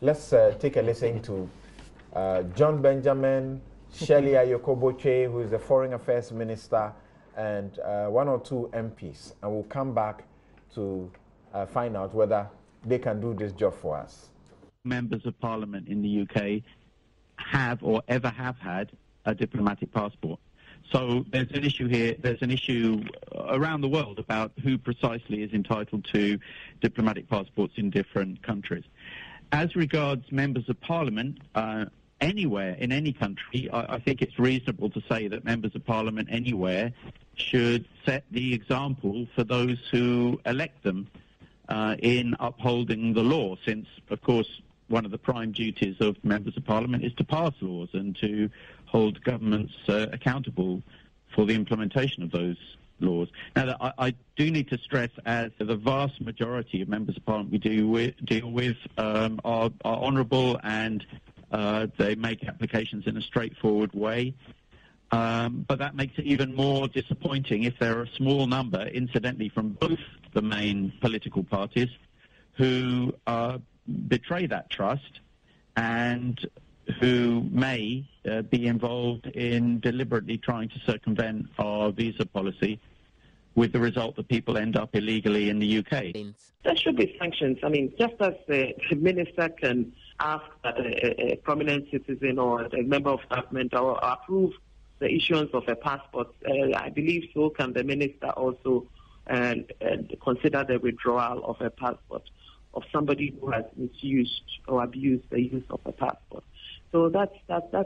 Let's take a listen to John Benjamin, Shirley Ayokoboche, who is the Foreign Affairs Minister, and one or two MPs. And we'll come back to find out whether they can do this job for us. Members of Parliament in the UK have or ever have had a diplomatic passport. So there's an issue here, there's an issue around the world about who precisely is entitled to diplomatic passports in different countries. As regards members of Parliament, anywhere in any country, I think it's reasonable to say that members of Parliament anywhere should set the example for those who elect them in upholding the law, since, of course, one of the prime duties of members of Parliament is to pass laws and to hold governments accountable for the implementation of those laws. Now, I do need to stress, as the vast majority of members of Parliament we deal with are honourable, and they make applications in a straightforward way. But that makes it even more disappointing if there are a small number, incidentally, from both the main political parties, who betray that trust and who may be involved in deliberately trying to circumvent our visa policy, with the result that people end up illegally in the UK. There should be sanctions. I mean, just as the minister can ask that a prominent citizen or a member of government or approve the issuance of a passport, I believe so can the minister also consider the withdrawal of a passport of somebody who has misused or abused the use of a passport. So that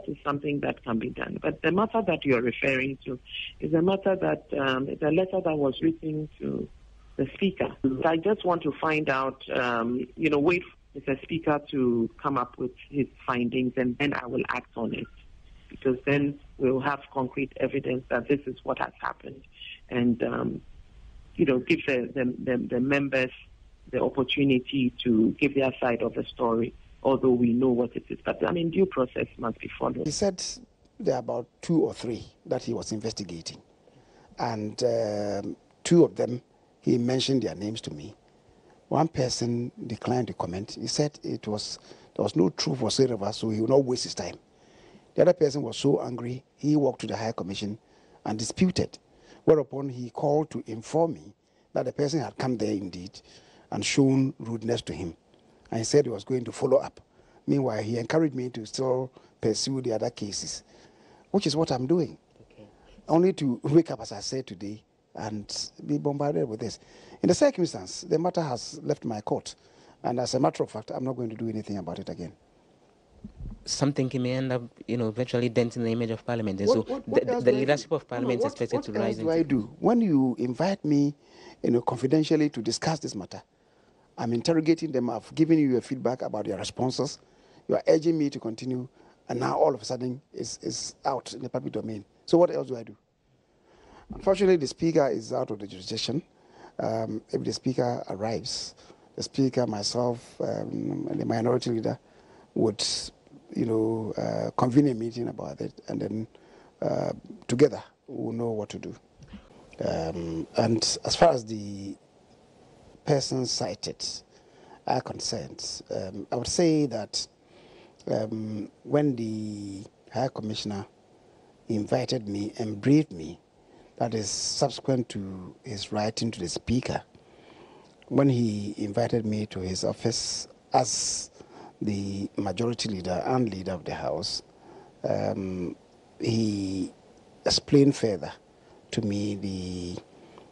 is something that can be done. But the matter that you're referring to is a matter that it's a letter that was written to the Speaker. I just want to find out, wait for the Speaker to come up with his findings, and then I will act on it, because then we'll have concrete evidence that this is what has happened, and give the members the opportunity to give their side of the story, although we know what it is. But, due process must be followed. He said there are about 2 or 3 that he was investigating. And 2 of them, he mentioned their names to me. One person declined to comment. He said there was no truth whatsoever, so he would not waste his time. The other person was so angry, he walked to the High Commission and disputed, whereupon he called to inform me that the person had come there indeed and shown rudeness to him. And he said he was going to follow up. Meanwhile, he encouraged me to still pursue the other cases, which is what I'm doing. Okay. Only to wake up, as I said today, and be bombarded with this. In the circumstance, the matter has left my court. And as a matter of fact, I'm not going to do anything about it again. Something may end up, virtually denting the image of Parliament. And the leadership of Parliament is expected to rise. What else do I do? When you invite me, confidentially to discuss this matter, I'm interrogating them. I've given you a feedback about their responses. You are urging me to continue, and now all of a sudden it's out in the public domain. So what else do I do? Unfortunately, the Speaker is out of the jurisdiction. If the Speaker arrives, the Speaker, myself, and the Minority Leader would, convene a meeting about it, and then together we'll know what to do. And as far as the persons cited are concerned, I would say that when the High Commissioner invited me and briefed me, that is subsequent to his writing to the Speaker, when he invited me to his office as the Majority Leader and Leader of the House, he explained further to me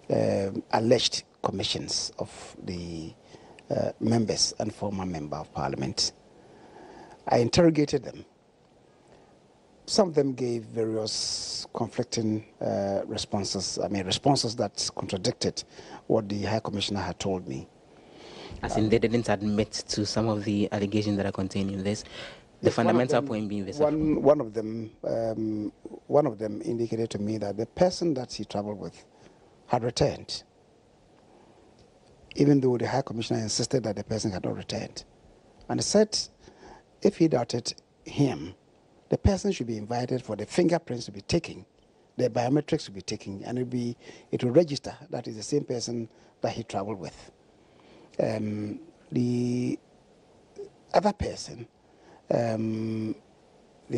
the alleged commissions of the members and former member of Parliament. I interrogated them. Some of them gave various conflicting responses. Responses that contradicted what the High Commissioner had told me. As in, they didn't admit to some of the allegations that are contained in this. The fundamental point being this. One of them indicated to me that the person that he traveled with had returned, even though the High Commissioner insisted that the person had not returned. And he said if he doubted him, the person should be invited for the fingerprints to be taken, the biometrics to be taken, and it will register that is the same person that he traveled with. other person, the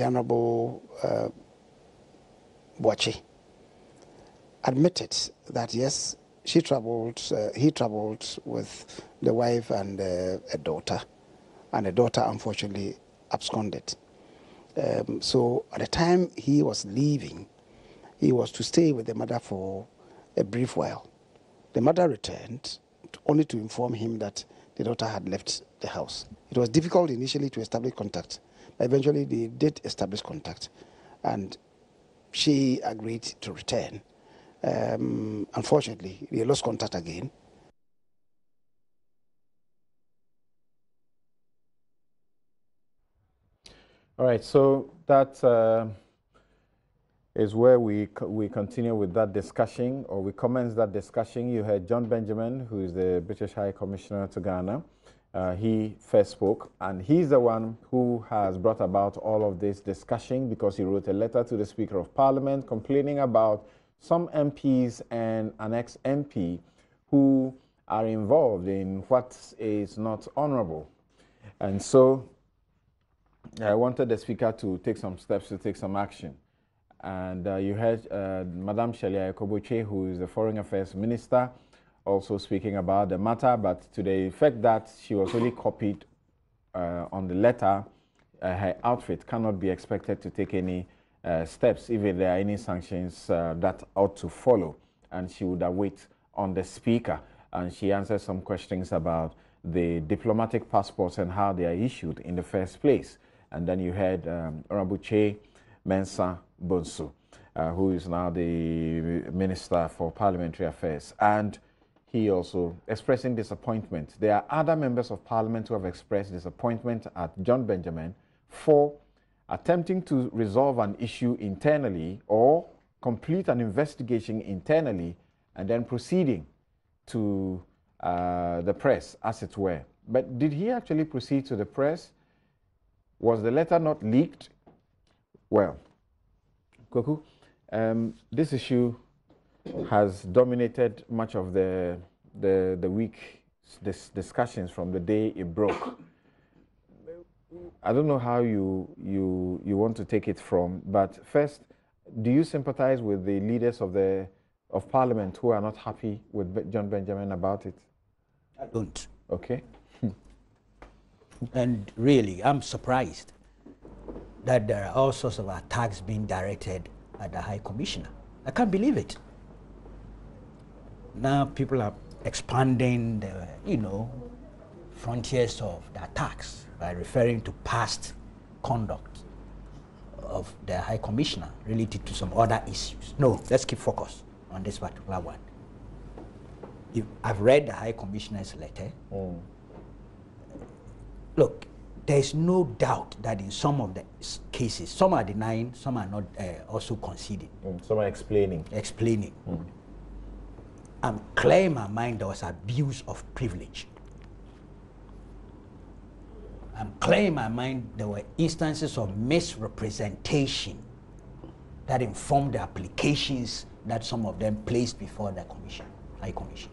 Honorable Boachi, admitted that yes, he traveled with the wife and a daughter, and the daughter unfortunately absconded. So at the time he was leaving, he was to stay with the mother for a brief while. The mother returned only to inform him that the daughter had left the house. It was difficult initially to establish contact, but eventually they did establish contact, and she agreed to return. Unfortunately, they lost contact again. All right, so that is where we continue with that discussion, or we commence that discussion. You heard John Benjamin, who is the British High Commissioner to Ghana. He first spoke, and he's the one who has brought about all of this discussion because he wrote a letter to the Speaker of Parliament complaining about some MPs and an ex-MP who are involved in what is not honorable. And so I wanted the Speaker to take some steps, to take some action. And you heard Madam Shelia Yakoboche, who is the Foreign Affairs Minister, also speaking about the matter, but to the effect that she was only copied on the letter, her outfit cannot be expected to take any steps, if there are any sanctions that ought to follow. And she would await on the Speaker. And she answered some questions about the diplomatic passports and how they are issued in the first place. And then you heard Honorable Che Mensah Bonsu, who is now the Minister for Parliamentary Affairs. And he also expressing disappointment. There are other members of Parliament who have expressed disappointment at John Benjamin for attempting to resolve an issue internally or complete an investigation internally and then proceeding to the press, as it were. But did he actually proceed to the press? Was the letter not leaked? Well, Koku, this issue has dominated much of the week discussions from the day it broke. I don't know how you want to take it from, but first, do you sympathize with the leaders of Parliament who are not happy with John Benjamin about it? I don't. Okay. And really, I'm surprised that there are all sorts of attacks being directed at the High Commissioner. I can't believe it. Now people are expanding the, frontiers of the attacks by referring to past conduct of the High Commissioner related to some other issues. No, let's keep focus on this particular one. I've read the High Commissioner's letter. Look, there is no doubt that in some of the cases, some are denying, some are not also conceding. Some are explaining. I'm clear in my mind there was abuse of privilege. I'm clear in my mind there were instances of misrepresentation that informed the applications that some of them placed before the High Commission.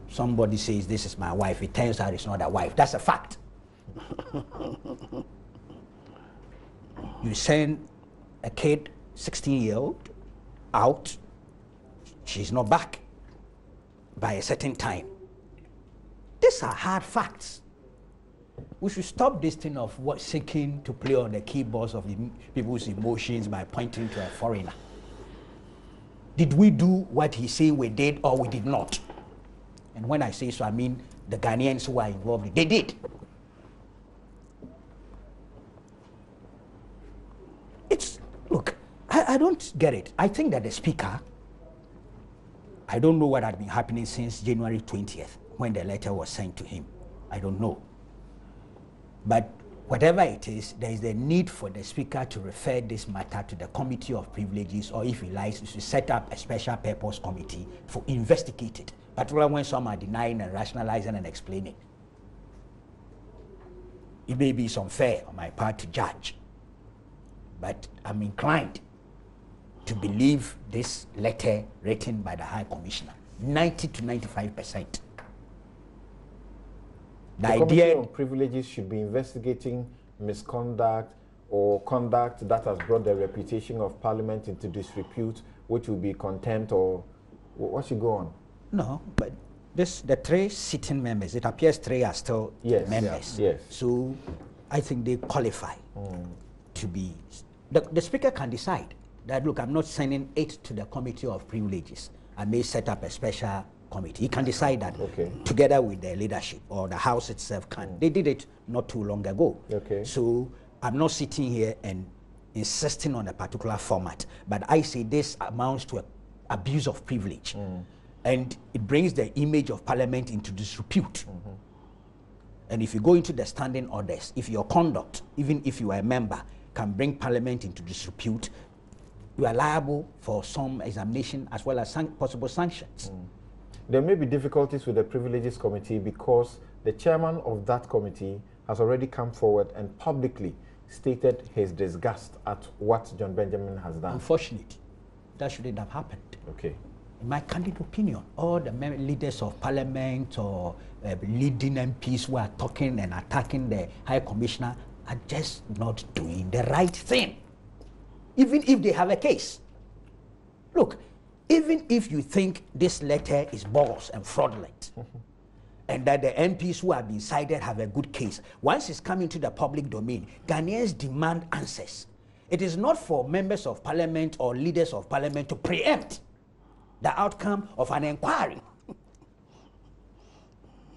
Somebody says, this is my wife. It turns out it's not a wife. That's a fact. You send a kid, 16-year-old, out, she's not back by a certain time. These are hard facts. We should stop this thing of seeking to play on the keyboards of people's emotions by pointing to a foreigner. Did we do what he said we did or we did not? And when I say so, I mean the Ghanaians who are involved. They did. Look, I don't get it. I think that the Speaker, I don't know what had been happening since January 20th when the letter was sent to him. I don't know. But whatever it is, there is a need for the Speaker to refer this matter to the Committee of Privileges, or if he likes, to set up a special purpose committee for investigate it, particularly when some are denying and rationalizing and explaining. It may be unfair on my part to judge, but I'm inclined to believe this letter written by the High Commissioner, 90 to 95%. The Committee on Privileges should be investigating misconduct or conduct that has brought the reputation of Parliament into disrepute, which will be contempt, or what should go on? No, but the 3 sitting members, it appears 3 are still members. Yes. So I think they qualify to be. The Speaker can decide that, look, I'm not sending it to the Committee of Privileges. I may set up a special committee. He can decide that together with the leadership, or the House itself can. They did it not too long ago. So I'm not sitting here and insisting on a particular format, but I say this amounts to abuse of privilege. And it brings the image of Parliament into disrepute. And if you go into the standing orders, if your conduct, even if you are a member, can bring Parliament into disrepute, you are liable for some examination as well as possible sanctions. There may be difficulties with the Privileges Committee because the chairman of that committee has already come forward and publicly stated his disgust at what John Benjamin has done. Unfortunately, that shouldn't have happened. In my candid opinion, all the leaders of Parliament or leading MPs who are talking and attacking the High Commissioner are just not doing the right thing, even if they have a case. Look, even if you think this letter is bogus and fraudulent, and that the MPs who have been cited have a good case, once it's come into the public domain, Ghanaians demand answers. It is not for members of Parliament or leaders of Parliament to preempt the outcome of an inquiry.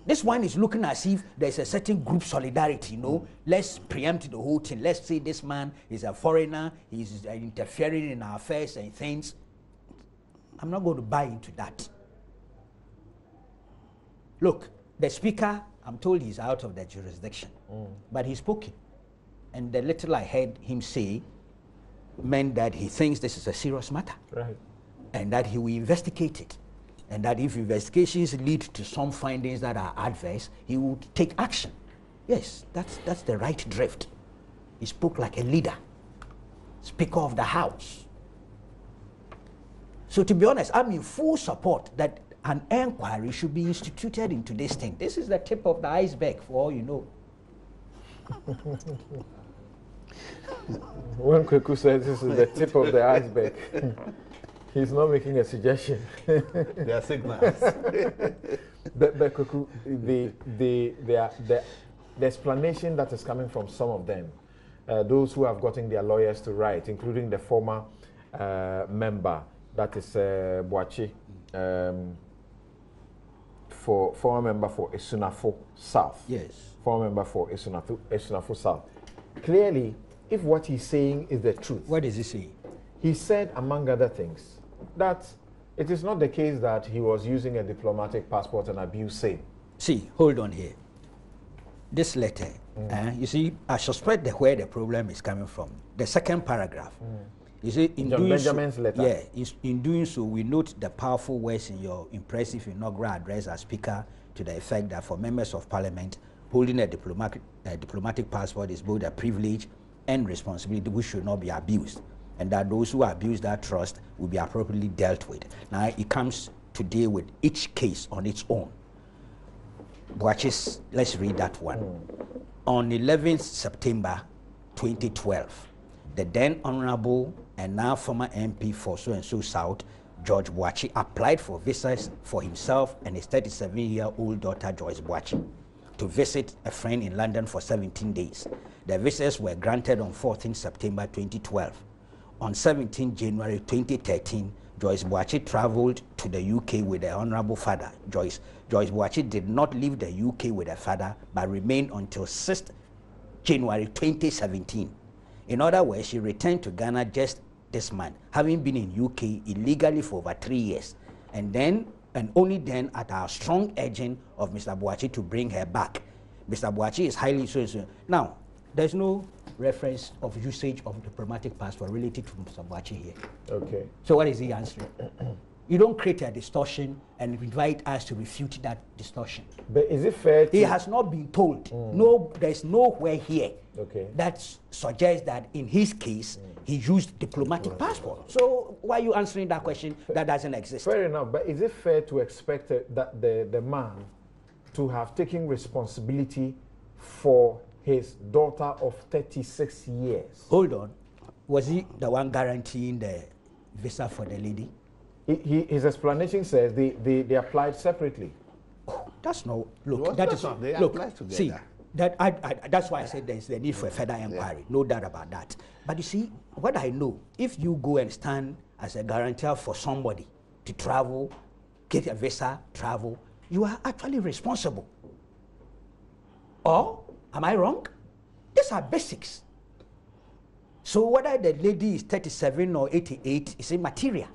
This one is looking as if there's a certain group solidarity, let's preempt the whole thing. Let's say this man is a foreigner, he's interfering in our affairs and things. I'm not going to buy into that. Look, the Speaker, I'm told he's out of the jurisdiction, but he's spoken. And the little I heard him say meant that he thinks this is a serious matter. And that he will investigate it. And that if investigations lead to some findings that are adverse, he would take action. Yes, that's the right drift. He spoke like a leader, Speaker of the House. So to be honest, I'm in full support that an inquiry should be instituted into this thing. This is the tip of the iceberg, for all you know. When Kweku says this is the tip of the iceberg, he's not making a suggestion. There are signals. But Kweku, the explanation that is coming from some of them, those who have gotten their lawyers to write, including the former member, that is Boachi, former member for Esunafo South. Yes. Former member for Esunafo South. Clearly, if what he's saying is the truth. What does he say? He said, among other things, that it is not the case that he was using a diplomatic passport and abuse same. See, hold on here. This letter, you see, I suspect where the problem is coming from. The second paragraph. You see, in John doing Benjamin's so, letter. Yeah, in doing so, we note the powerful words in your impressive inaugural address as Speaker to the effect that for members of Parliament, holding a diplomatic passport is both a privilege and responsibility which should not be abused, and that those who abuse that trust will be appropriately dealt with. Now, it comes to deal with each case on its own. Watches, let's read that one. On 11th September 2012, the then Honorable and now former MP for so-and-so South, George Boachi, applied for visas for himself and his 37-year-old daughter, Joyce Boachi, to visit a friend in London for 17 days. The visas were granted on 14th September 2012. On 17 January 2013, Joyce Boachi traveled to the UK with her honorable father, Joyce. Joyce Boachi did not leave the UK with her father, but remained until 6th January 2017. In other words, she returned to Ghana just this month, having been in UK illegally for over 3 years, and only then at our strong urging of Mr. Boachi to bring her back. Mr. Boachi is highly so. Now, there's no reference of usage of diplomatic passport related to Mr. Boachi here. Okay. So what is he answering? You don't create a distortion and invite us to refute that distortion. But is it fair to... He has not been told. No, there's nowhere here that suggests that in his case, he used diplomatic passport. So why are you answering that question that doesn't exist? Fair enough, but is it fair to expect that the man to have taken responsibility for his daughter of 36 years. Hold on. Was he the one guaranteeing the visa for the lady? His explanation says they applied separately. Oh, that's no, look, they look, applied together. see, that's why I said there's the need for a further inquiry, no doubt about that. But you see, what I know, if you go and stand as a guarantor for somebody to travel, get a visa, travel, you are actually responsible. Or, am I wrong? These are basics. So whether the lady is 37 or 88 is immaterial.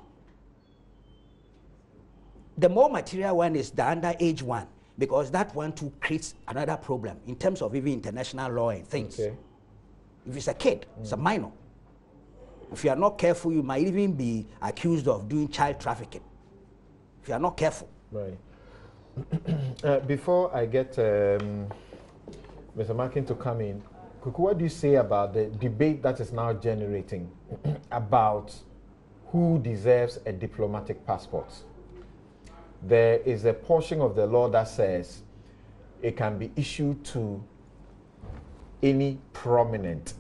The more material one is the underage one, because that one too creates another problem in terms of even international law and things. Okay. If it's a kid, it's a minor. If you are not careful, you might even be accused of doing child trafficking. If you are not careful. Right. Before I get Mr. Markin to come in, Kuku, what do you say about the debate that is now generating about who deserves a diplomatic passport? There is a portion of the law that says it can be issued to any prominent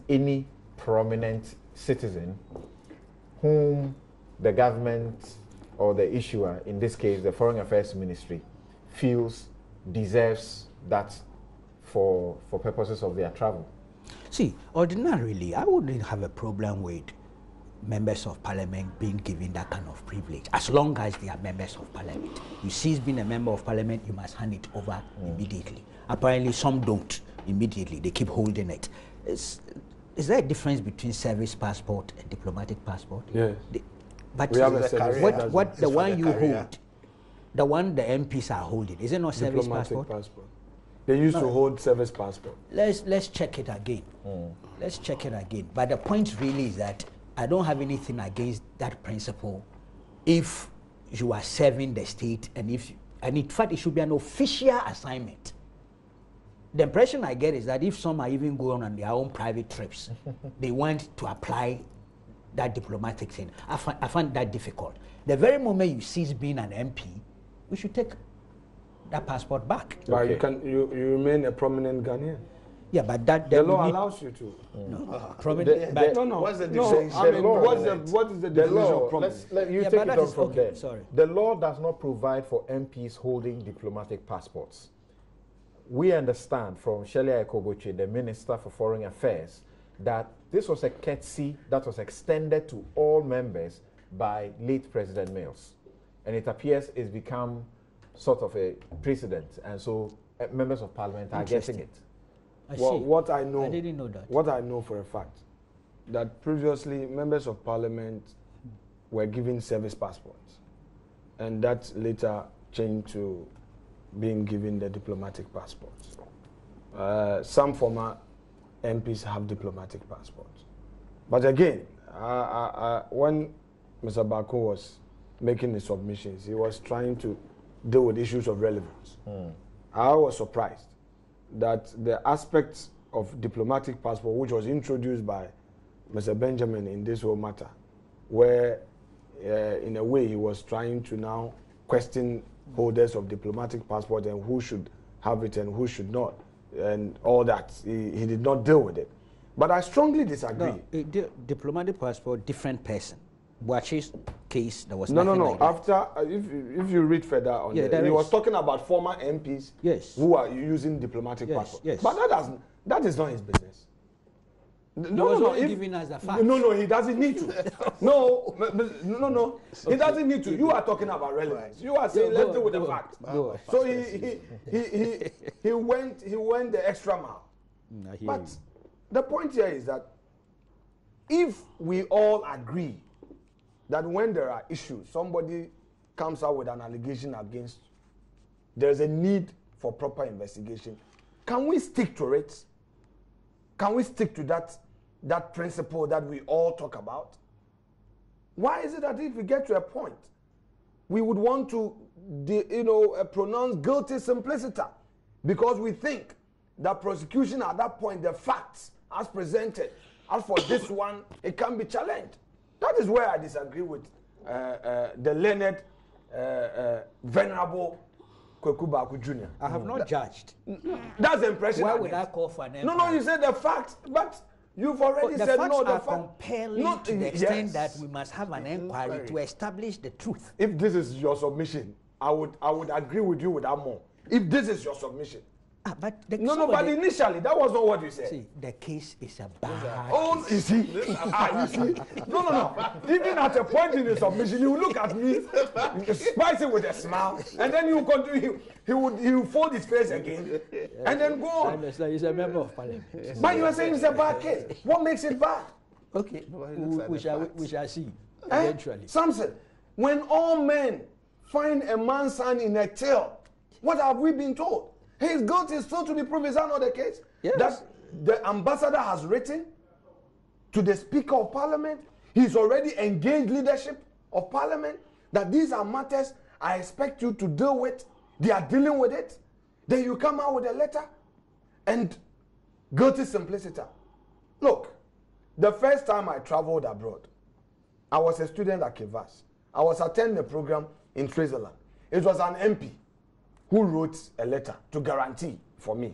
citizen whom the government or the issuer, in this case the Foreign Affairs Ministry, feels deserves that for purposes of their travel. See, ordinarily, I wouldn't have a problem with members of parliament being given that kind of privilege, as long as they are members of parliament. You cease being a member of parliament, you must hand it over immediately. Apparently, some don't immediately. They keep holding it. Is there a difference between service passport and diplomatic passport? Yes. But We have a service what the one you career. hold, the one the MPs are holding, is it not service Diplomatic passport? They used to hold service passport. Let's check it again. Let's check it again. But the point really is that I don't have anything against that principle if you are serving the state and in fact it should be an official assignment. The impression I get is that if some are even going on their own private trips, they want to apply that diplomatic thing. I find that difficult. The very moment you cease being an MP, we should take that passport back. But you remain a prominent Ghanaian. Yeah, but that The law allows you to. No, prominent. But No. What's the No, difference? I mean, law, what is the The definition law, of prominent? let you Yeah, take but it that on is from okay, there. sorry. The law does not provide for MPs holding diplomatic passports. We understand from Shelia Ekoboche, the Minister for Foreign Affairs, that this was a courtesy that was extended to all members by late President Mills. And it appears it's become sort of a precedent. And so members of parliament are getting it. I Well, see. what I know, I didn't know that. What I know for a fact, that previously members of parliament were given service passports, and that later changed to being given the diplomatic passports. Some former MPs have diplomatic passports, but again, when Mr. Bako was making the submissions, he was trying to deal with issues of relevance. I was surprised that the aspects of diplomatic passport, which was introduced by Mr. Benjamin in this whole matter, where in a way he was trying to now question holders of diplomatic passport and who should have it and who should not, and all that. He did not deal with it. But I strongly disagree. No, diplomatic passport, different person. Boachi's case, there was No. nothing like that. After, if you read further on, Yeah, he there was is. talking about former MPs Yes. who are using diplomatic Yes, passport. yes. But that is not his business. was only giving us the facts. No, he doesn't need to. No, he doesn't need to. You are talking about relevance. You are saying let's deal with the facts. So he went the extra mile. But the point here is that if we all agree that when there are issues, somebody comes out with an allegation against, there's a need for proper investigation. Can we stick to it? Can we stick to that principle that we all talk about? Why is it that if we get to a point, we would want to, pronounce guilty simpliciter because we think that prosecution at that point, the facts as presented, as for this one, it can be challenged. That is where I disagree with the learned, venerable Kweku Baku Jr. I have not judged. That's the impression. Why would I call for an empire? No, you said the facts, but you've already said no. The facts are compelling to the extent that we must have an inquiry to establish the truth. If this is your submission, I would agree with you with that more. If this is your submission. But but initially that was not what you said. See, the case is a bad. Oh, you see, you see. No. Even at a point in the submission, you look at me, spice it with a smile, and then you continue. He would fold his face again, and then go on. He's a member of parliament. But you are saying it's a bad case. What makes it bad? Okay, we shall see eventually. Samson, when all men find a man's son in a tail, what have we been told? His guilt is still to be proved. Is that not the case? Yes. That the ambassador has written to the Speaker of Parliament. He's already engaged leadership of Parliament that these are matters I expect you to deal with. They are dealing with it. Then you come out with a letter and guilty simplicity. Look, the first time I traveled abroad, I was a student at Kivas. I was attending a program in Switzerland. It was an MP who wrote a letter to guarantee for me.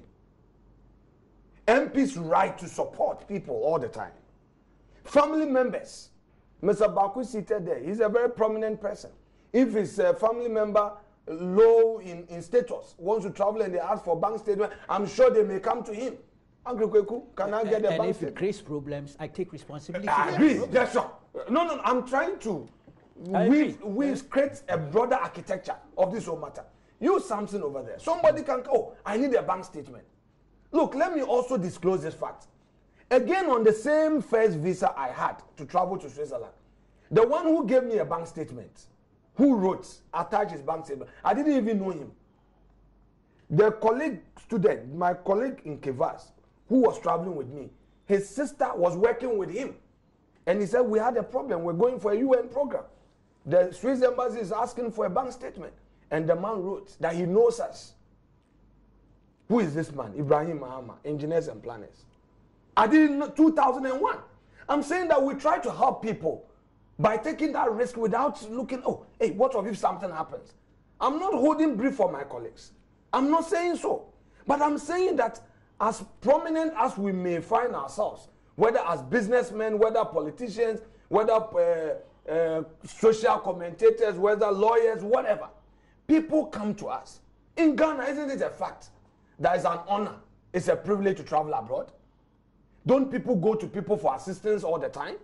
MPs' right to support people all the time. Family members. Mr. Baku seated there. He's a very prominent person. If his family member low in status wants to travel and they ask for bank statement, I'm sure they may come to him. Uncle Kweku, can I get the bank statement? And if it creates problems, I take responsibility. I agree. That's right. No, I'm trying to we create a broader architecture of this whole matter. You something over there. Somebody can go, I need a bank statement. Look, let me also disclose this fact. Again, on the same first visa I had to travel to Switzerland, the one who gave me a bank statement, who wrote, attached his bank statement, I didn't even know him. The colleague student, my colleague in Kivas, who was traveling with me, his sister was working with him. And he said, we had a problem. We're going for a UN program. The Swiss embassy is asking for a bank statement. And the man wrote that he knows us. Who is this man? Ibrahim Mahama, Engineers and Planners. I didn't know, 2001. I'm saying that we try to help people by taking that risk without looking, oh, hey, what if something happens? I'm not holding brief for my colleagues. I'm not saying so. But I'm saying that as prominent as we may find ourselves, whether as businessmen, whether politicians, whether social commentators, whether lawyers, whatever, people come to us. In Ghana, isn't it a fact that it's an honor, it's a privilege to travel abroad? Don't people go to people for assistance all the time?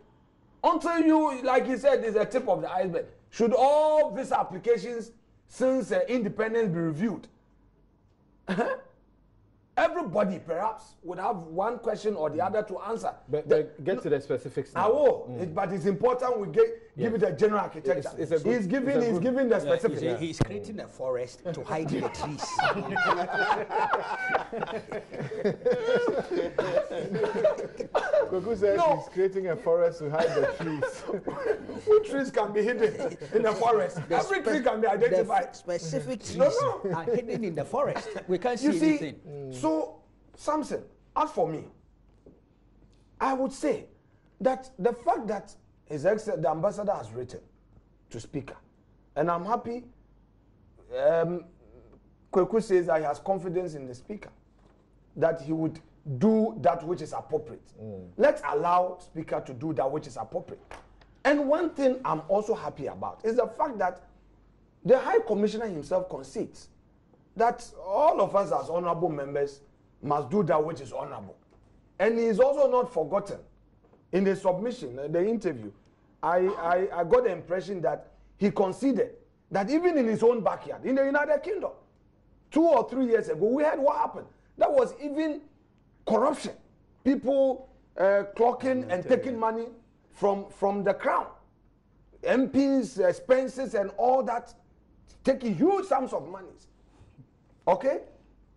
Until you, like he said, is a tip of the iceberg. Should all visa applications since independence be reviewed? Everybody perhaps would have one question or the other to answer. But get to the specifics now. I will, but it's important we give it a general architecture. He's giving the specifics. He's creating a forest to hide the trees. Kweku says he's creating a forest to hide the trees. Which trees can be hidden in the forest? Every tree can be identified. The specific trees are hidden in the forest. We can't see anything. So, Samson, as for me, I would say that the fact that the ambassador has written to Speaker, and I'm happy Kweku says that he has confidence in the Speaker, that he would do that which is appropriate. Let's allow Speaker to do that which is appropriate. And one thing I'm also happy about is the fact that the High Commissioner himself concedes that all of us as honorable members must do that which is honorable. And he is also not forgotten. In the submission, the interview, I got the impression that he conceded that even in his own backyard, in the United Kingdom, 2 or 3 years ago, we had what happened. That was even corruption. People clocking and taking money from the crown. MPs, expenses and all that, taking huge sums of money. Okay?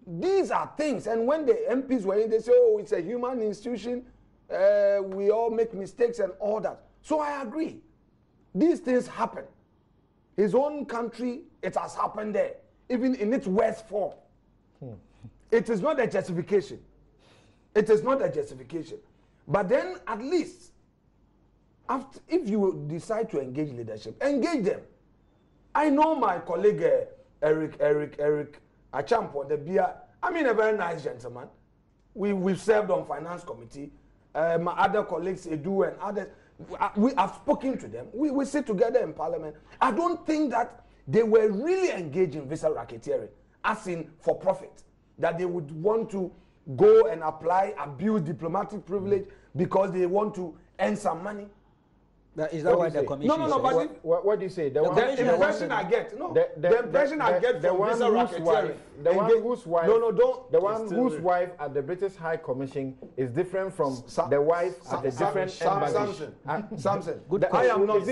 These are things. And when the MPs were in, they say, oh, it's a human institution. We all make mistakes and all that. So I agree. These things happen. His own country, it has happened there, even in its worst form. It is not a justification. It is not a justification. But then at least, if you decide to engage leadership, engage them. I know my colleague Eric Achampo, the beer. I mean, a very nice gentleman. We've served on finance committee. My other colleagues, Edu and others, we have spoken to them. We sit together in parliament. I don't think that they were really engaged in visa racketeering, as in for profit, that they would want to go and abuse diplomatic privilege because they want to earn some money. Is that why the commission? No. But what do you say? The impression I get, the impression I get from visa racketeering, the one whose wife, the one whose wife at the British High Commission is different from the wife at the different embassy. Samson, I am not.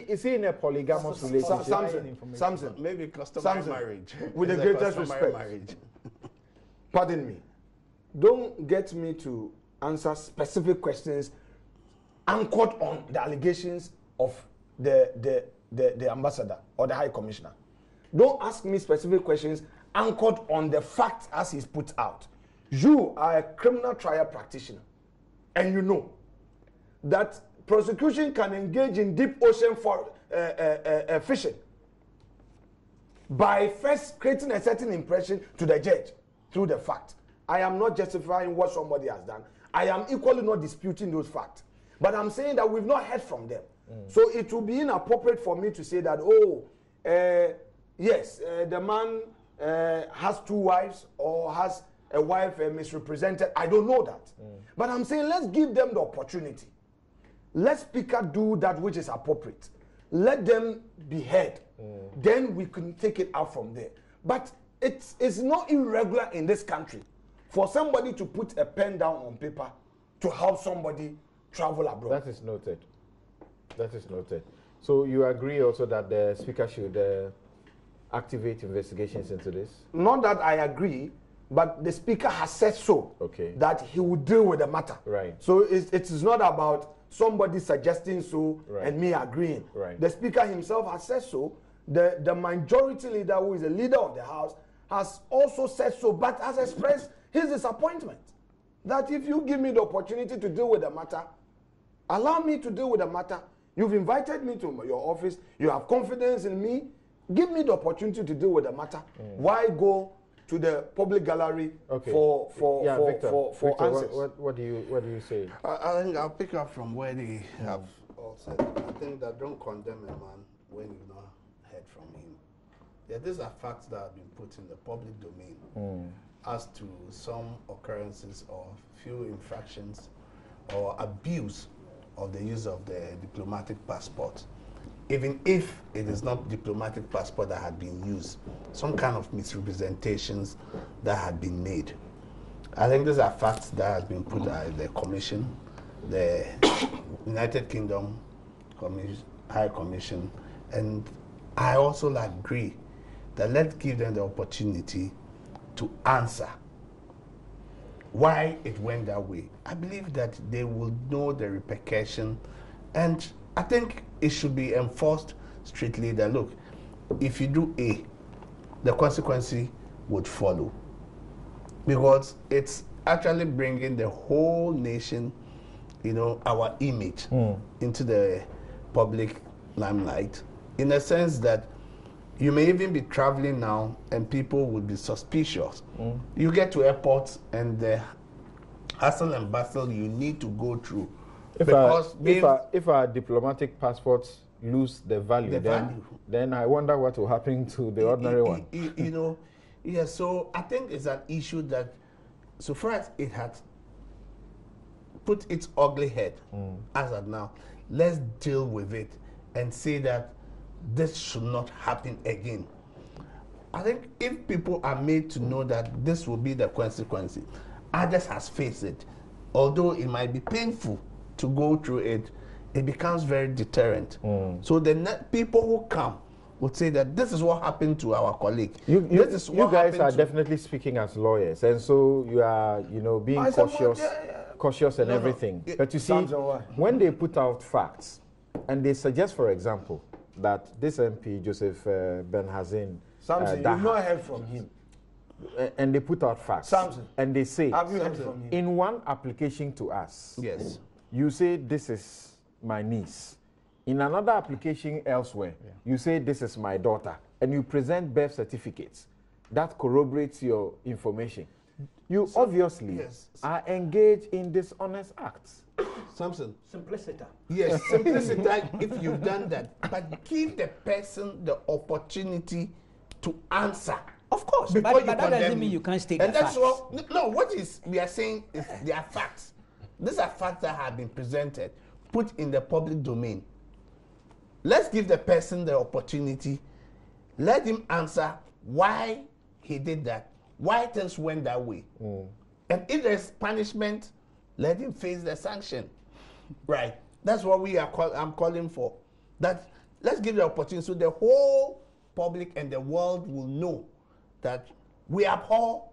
Is he in a polygamous relationship? Samson, maybe customary marriage. With the greatest respect. Pardon me. Don't get me to answer specific questions anchored on the allegations of the ambassador or the high commissioner. Don't ask me specific questions anchored on the fact as he's put out. You are a criminal trial practitioner, and you know that prosecution can engage in deep ocean for fishing by first creating a certain impression to the judge through the fact. I am not justifying what somebody has done. I am equally not disputing those facts. But I'm saying that we've not heard from them. So it will be inappropriate for me to say that, yes, the man has 2 wives or has a wife misrepresented. I don't know that. But I'm saying let's give them the opportunity. Let Speaker do that which is appropriate. Let them be heard. Then we can take it out from there. But it's not irregular in this country for somebody to put a pen down on paper to help somebody travel abroad. That is noted. That is noted. So you agree also that the Speaker should activate investigations into this? Not that I agree, but the Speaker has said so. Okay. That he will deal with the matter. Right. So it is not about somebody suggesting so and me agreeing. Right. The Speaker himself has said so. The majority leader, who is the leader of the House, has also said so, but has expressed his disappointment that if you give me the opportunity to deal with the matter, allow me to deal with the matter. You've invited me to your office. You have confidence in me. Give me the opportunity to deal with the matter. Why go to the public gallery for Victor, answers? What do you say? I think I'll pick up from where they have all said. I think that don't condemn a man when you've not heard from him. Yeah, these are facts that have been put in the public domain as to some occurrences or few infractions or abuse of the use of the diplomatic passport. Even if it is not diplomatic passport that had been used, some kind of misrepresentations that had been made. I think these are facts that have been put by the Commission, the United Kingdom High Commission, and I also agree that let's give them the opportunity to answer why it went that way. I believe that they will know the repercussion, and I think it should be enforced strictly that, look, if you do A, the consequence would follow. Because it's actually bringing the whole nation, our image into the public limelight, in a sense that you may even be traveling now and people would be suspicious. You get to airports and the hustle and bustle you need to go through. If our diplomatic passports lose the value, then I wonder what will happen to the ordinary one. Yeah, so I think it's an issue that, so far as it had put its ugly head as of now, let's deal with it and say that this should not happen again. I think if people are made to know that this will be the consequence, others has faced it. Although it might be painful to go through it, it becomes very deterrent. So the people who come would say that this is what happened to our colleague. You guys are definitely speaking as lawyers, and so you are, being cautious and everything. But you see, when they put out facts, and they suggest, for example, that this MP, Joseph Ben Hazin, Samson, you've not heard from him. And they put out facts. Samson, and they say, have you heard from him? In one application to us, yes, you say, this is my niece. In another application elsewhere, you say, this is my daughter, and you present birth certificates that corroborates your information. You obviously are engaged in dishonest acts. Samson. Simpliciter. Yes, simpliciter if you've done that. But give the person the opportunity to answer. Of course, but that doesn't mean you can't state the facts. What we are saying is there are facts. These are facts that have been presented, put in the public domain. Let's give the person the opportunity. Let him answer why he did that, why things went that way. And if there's punishment, let him face the sanction. Right. That's what I'm calling for. That let's give the opportunity so the whole public and the world will know that we abhor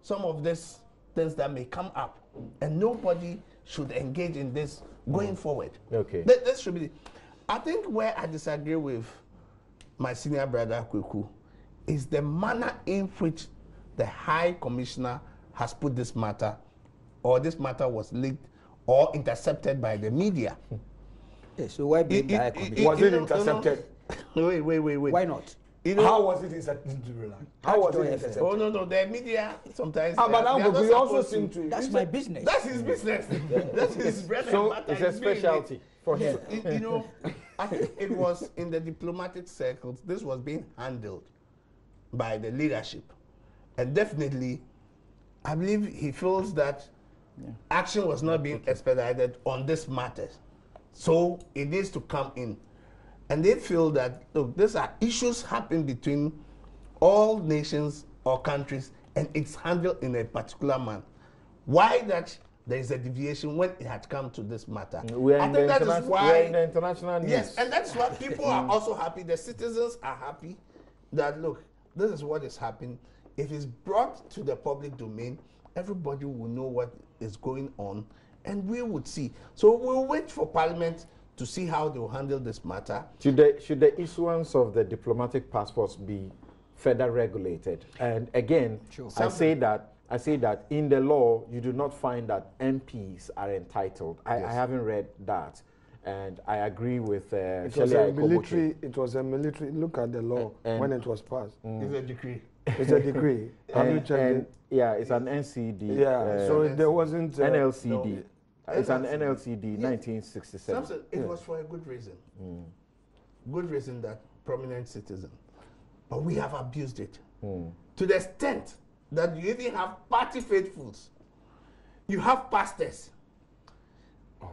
some of these things that may come up, and nobody should engage in this going forward. Okay. This should be. I think where I disagree with my senior brother Kweku is the manner in which the High Commissioner has put this matter, or this matter was leaked or intercepted by the media. Yeah, so why blame the High Commissioner? Was it intercepted? Wait. Why not? How was it intercepted? How was it intercepted? Oh, no, the media sometimes. But we also seem to. That's my business. That's his business. That's his bread and butter. It's a specialty for him. You know, I think it was in the diplomatic circles, this was being handled by the leadership. And definitely, I believe he feels that action was not being expedited on this matter. So it needs to come in. And they feel that, look, these are issues happening between all nations or countries, and it's handled in a particular manner. Why that there is a deviation when it had come to this matter? We're in the international news. Yes, and that's why people are also happy. The citizens are happy that, look, this is what is happening. If it's brought to the public domain, everybody will know what is going on, and we would see. So we'll wait for Parliament to see how they will handle this matter. Should the issuance of the diplomatic passports be further regulated? And again, I say that in the law, you do not find that MPs are entitled. I haven't read that. And I agree with it was a military. Look at the law when it was passed. It's a decree. It's a decree. It's an NCD. So there wasn't NLCD. It's an NLCD 1967. Samson, it was for a good reason. Good reason that prominent citizen. But we have abused it to the extent that you even have party faithfuls. You have pastors,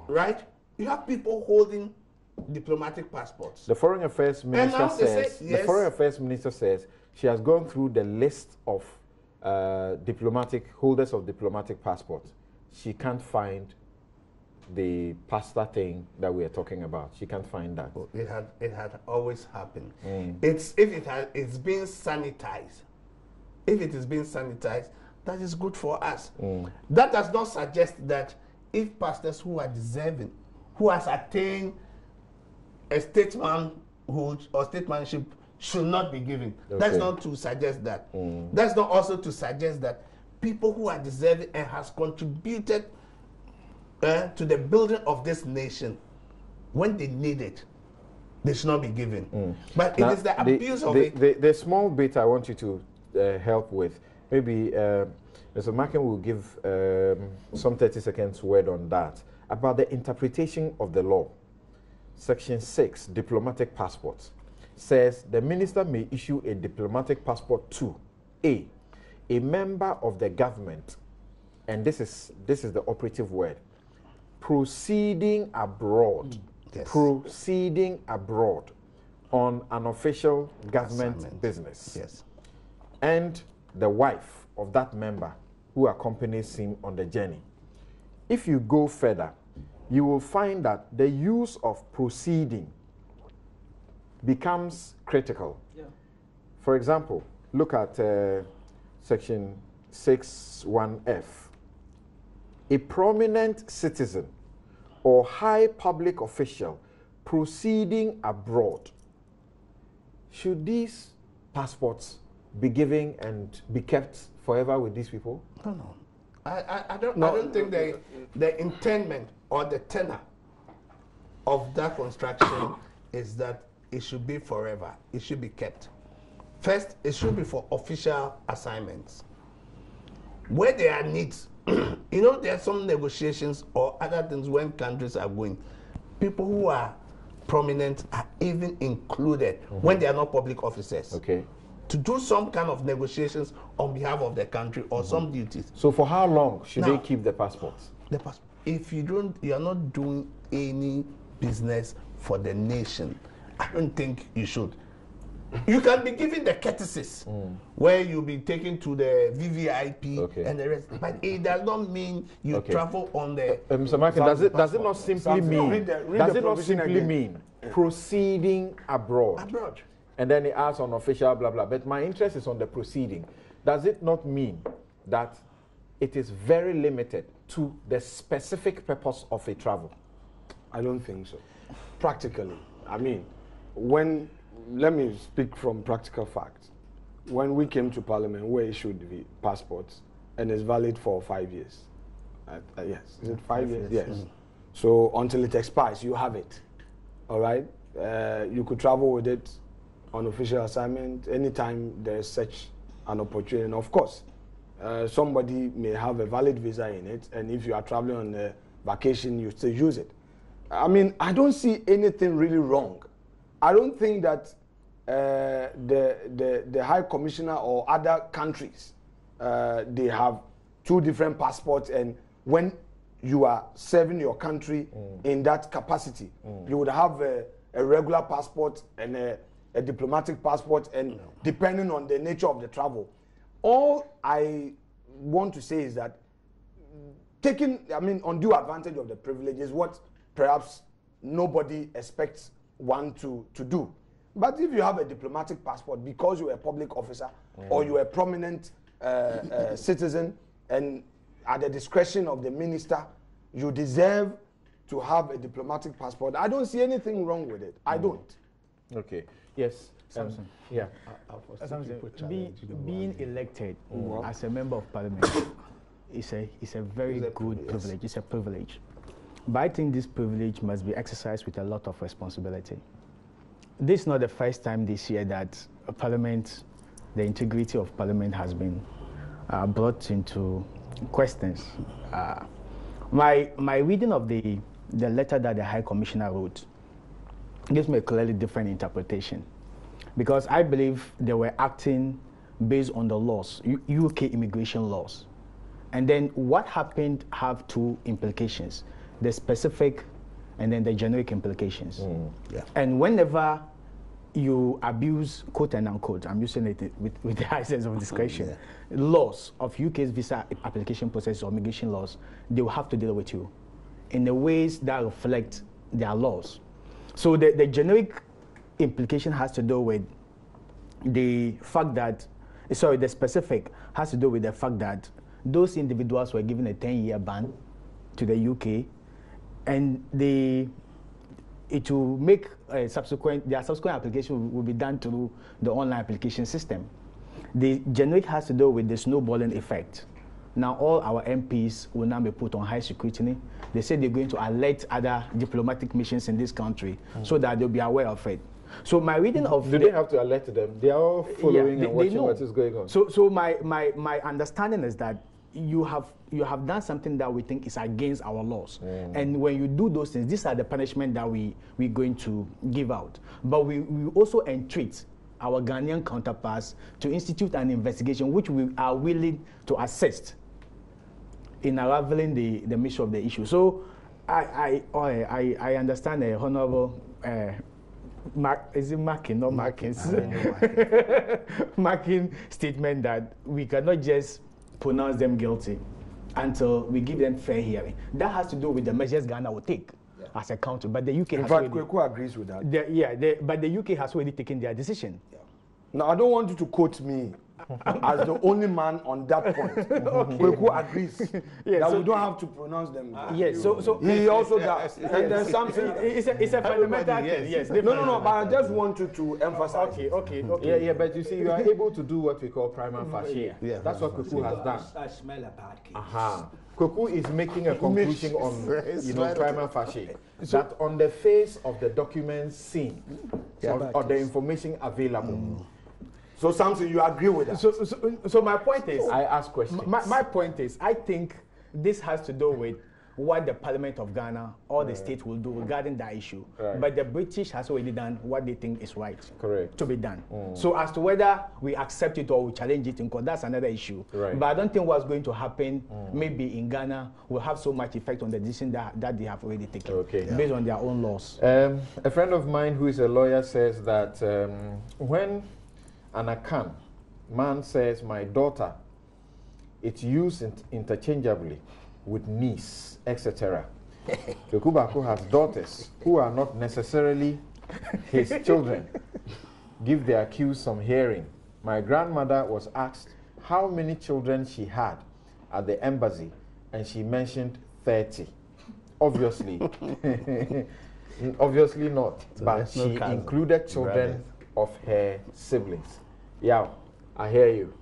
right? You have people holding diplomatic passports. The Foreign Affairs Minister says, the Foreign Affairs Minister says she has gone through the list of holders of diplomatic passports. She can't find the pastor thing that we are talking about. She can't find that. It had always happened. It's being sanitized. If it is being sanitized, that is good for us. That does not suggest that if pastors who are deserving, who has attained a statesmanhood or statesmanship, should not be given. That's not to suggest that. That's not also to suggest that people who are deserving and has contributed to the building of this nation, when they need it, they should not be given. But now, it is the abuse of it. The small bit I want you to help with, maybe Mr. Macken will give some 30 seconds word on that, about the interpretation of the law. Section 6, diplomatic passports, says the minister may issue a diplomatic passport to a member of the government, and this is the operative word, proceeding abroad. Proceeding abroad on an official government business. Yes. And the wife of that member who accompanies him on the journey. If you go further, you will find that the use of proceeding becomes critical. For example, look at section 6(1)(f). A prominent citizen or high public official proceeding abroad. Should these passports be given and be kept forever with these people? No. I don't think the intendment or the tenor of that construction is that it should be forever. It should be kept. First, it should be for official assignments. Where there are needs, you know, there are some negotiations or other things when countries are going. People who are prominent are even included when they are not public officers. Okay. To do some kind of negotiations on behalf of the country or some duties. So for how long should they keep the passports? The passport. If you are not doing any business for the nation, I don't think you should. You can be given the courtesies where you'll be taken to the VVIP and the rest, but it does not mean you travel on the. Mr. Markin, does it not simply mean proceeding abroad? Abroad. And then it asks on official blah blah. But my interest is on the proceeding. Does it not mean that it is very limited to the specific purpose of a travel? I don't think so. Practically, I mean, let me speak from practical facts. When we came to Parliament, we issued the passports, and it's valid for 5 years. Yes, is it 5 years? Yes. So until it expires, you have it. All right. You could travel with it on official assignment anytime there's such an opportunity. And of course, somebody may have a valid visa in it, and if you are traveling on a vacation, you still use it. I mean, I don't see anything really wrong. I don't think that the High Commissioner or other countries, they have two different passports, and when you are serving your country in that capacity, you would have a regular passport and a diplomatic passport, and depending on the nature of the travel. All I want to say is that taking, undue advantage of the privilege is what perhaps nobody expects one to do. But if you have a diplomatic passport because you're a public officer or you're a prominent citizen, and at the discretion of the minister, you deserve to have a diplomatic passport, I don't see anything wrong with it. I don't. Okay. Yes. Yeah. Being elected as a member of parliament is a very good privilege. It's a privilege. But I think this privilege must be exercised with a lot of responsibility. This is not the first time this year that Parliament, the integrity of Parliament has been brought into questions. My reading of the letter that the High Commissioner wrote gives me a clearly different interpretation, because I believe they were acting based on the laws, UK immigration laws. And then what happened have two implications: the specific and then the generic implications. And whenever you abuse, quote and unquote, I'm using it with the high sense of discretion, laws of UK's visa application process or immigration laws, they will have to deal with you in the ways that reflect their laws. So the generic implication has to do with the fact that, the specific has to do with the fact that those individuals were given a 10-year ban to the UK, and it will make their subsequent application will be done through the online application system. The generic has to do with the snowballing effect. Now all our MPs will now be put on high scrutiny. They say they're going to alert other diplomatic missions in this country so that they'll be aware of it. So my reading of... Do they have to alert them? They are all following and watching what is going on. So my understanding is that you have done something that we think is against our laws. And when you do those things, these are the punishment that we're going to give out. But we also entreat our Ghanaian counterparts to institute an investigation which we are willing to assist in unraveling the mystery of the issue. So I understand the Honorable Markin statement that we cannot just pronounce them guilty until we give them fair hearing. That has to do with the measures Ghana will take as a country. But the UK in fact, Kweku agrees with that. But the UK has already taken their decision. Now, I don't want you to quote me as the only man on that point. Kweku agrees that we don't have to pronounce them. Yes, so he also does. And there's something. It's a fundamental thing. Yes. No, but I just want you to emphasize. Okay. Yeah, but you see, you are able to do what we call prima facie. Yeah. That's what Kweku has done. I smell a bad case. Kweku is making a conclusion on, prima facie. That on the face of the documents seen, or the information available. So Samson, you agree with that? So my point is, I ask questions. My point is, I think this has to do with what the Parliament of Ghana or the state will do regarding that issue. Right. But the British has already done what they think is right. Correct. To be done. So as to whether we accept it or we challenge it in court, that's another issue. Right. But I don't think what's going to happen maybe in Ghana will have so much effect on the decision that they have already taken based on their own laws. A friend of mine who is a lawyer says that when an Akan man says, my daughter, it's used interchangeably with niece, etc. Kweku has daughters who are not necessarily his children. Give the accused some hearing. My grandmother was asked how many children she had at the embassy, and she mentioned 30. Obviously, obviously not, so but she included children of her siblings. Yeah, I hear you.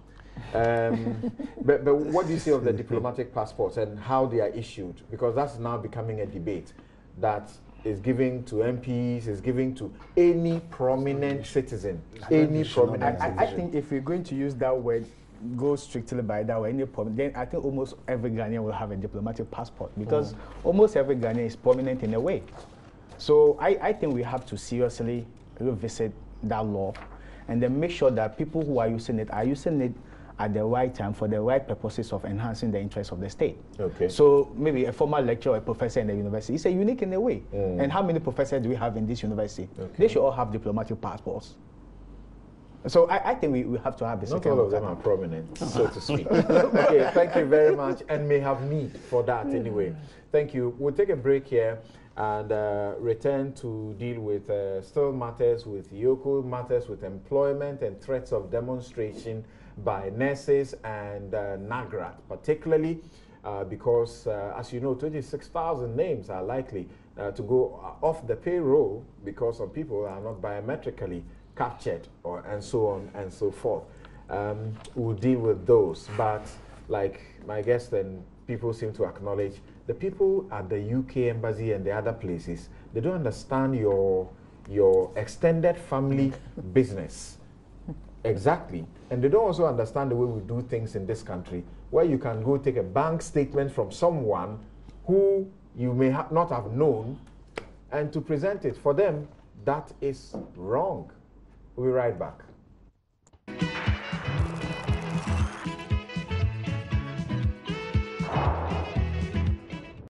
But what do you say of the diplomatic passports and how they are issued? Because that's now becoming a debate that is given to MPs, is given to any prominent citizen. I think if we're going to use that word, go strictly by that way, any problem, then I think almost every Ghanaian will have a diplomatic passport because almost every Ghanaian is prominent in a way. So I think we have to seriously revisit that law and then make sure that people who are using it at the right time for the right purposes of enhancing the interests of the state. Okay. So maybe a former lecturer or a professor in the university is a unique in a way. And how many professors do we have in this university? Okay. They should all have diplomatic passports. So I think we have to have this. Not all of them are prominent, so to speak. Okay, thank you very much, and may have need for that anyway. Thank you. We'll take a break here and return to deal with still matters with Yoko, matters with employment and threats of demonstration by nurses and NAGRAT, particularly because, as you know, 26,000 names are likely to go off the payroll because some people are not biometrically captured, and so on and so forth. We'll deal with those, but like my guest and people seem to acknowledge, the people at the UK embassy and the other places, they don't understand your extended family business. Exactly. And they don't also understand the way we do things in this country, where you can go take a bank statement from someone who you may not have known, and to present it for them, that is wrong. We'll be right back.